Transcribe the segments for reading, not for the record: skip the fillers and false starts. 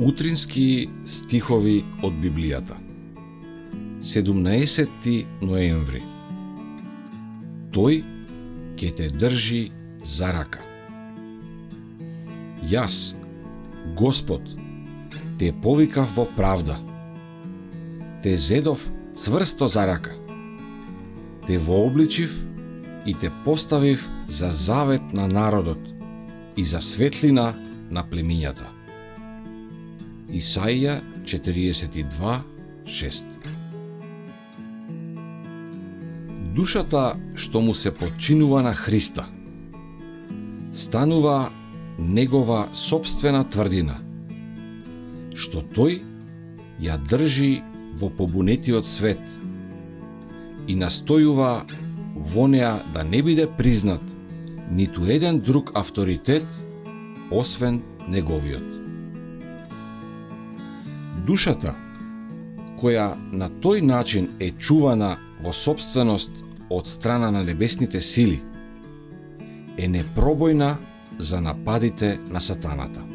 Утрински стихови од Библијата. 17 ноември. Тој ќе те држи за рака. Јас, Господ, те повикав во правда. Те зедов цврсто за рака. Те вообличив и те поставив за завет на народот и за светлина на племињата. Исаија 42:6. Душата што му се подчинува на Христа станува негова собствена тврдина, што тој ја држи во побунетиот свет и настојува во неа да не биде признат ниту еден друг авторитет освен неговиот. Душата, која на тој начин е чувана во собственост од страна на небесните сили, е непробојна за нападите на сатаната.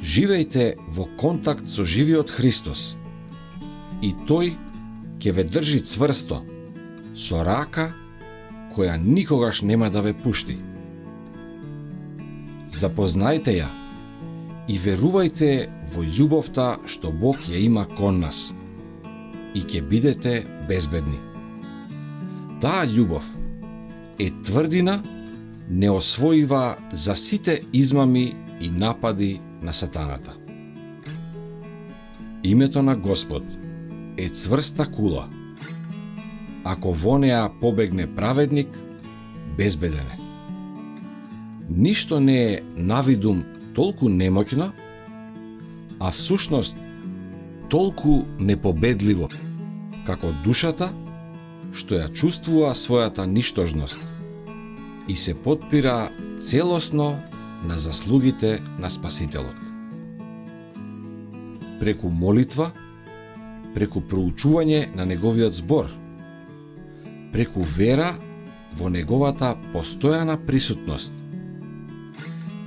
Живејте во контакт со живиот Христос и тој ќе ве држи цврсто, со рака која никогаш нема да ве пушти. Запознајте ја и верувајте во љубовта што Бог ја има кон нас и ќе бидете безбедни. Таа љубов е тврдина, не освоива за сите измами и напади на сатаната. Името на Господ е цврста кула. Ако во неа побегне праведник, безбеден е. Ништо не е навидум толку немоќно, а всушност толку непобедливо, како душата што ја чувствува својата ништожност и се потпира целосно на заслугите на Спасителот. Преку молитва, преку проучување на неговиот збор, преку вера во неговата постојана присутност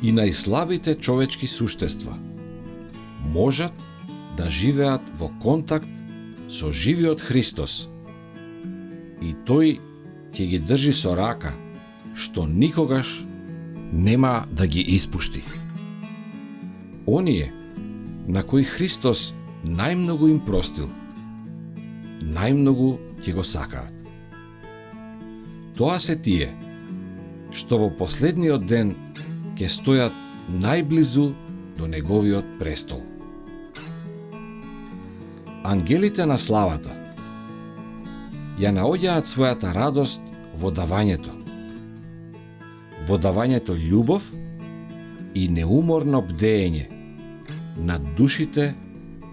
и најслабите човечки суштества можат да живеат во контакт со живиот Христос и тој ќе ги држи со рака што никогаш нема да ги испушти. Оние на кои Христос најмногу им простил, најмногу ќе го сакаат. Тоа се тие што во последниот ден ќе стојат најблизу до неговиот престол. Ангелите на славата ја наоѓаат својата радост во давањето љубов и неуморно бдеење над душите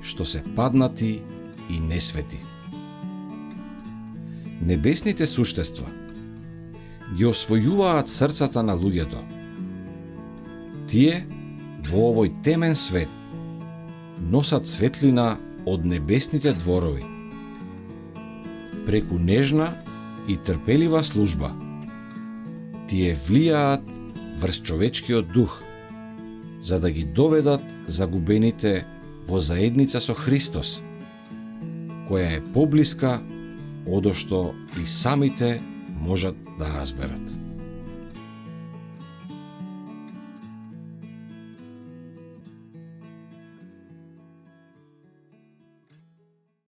што се паднати и несвети. Небесните суштества ги освојуваат срцата на луѓето. Тие во овој темен свет носат светлина од небесните дворови. Преку нежна и трпелива служба тие влијаат врз човечкиот дух, за да ги доведат загубените во заедница со Христос, која е поблиска одошто и самите можат да разберат.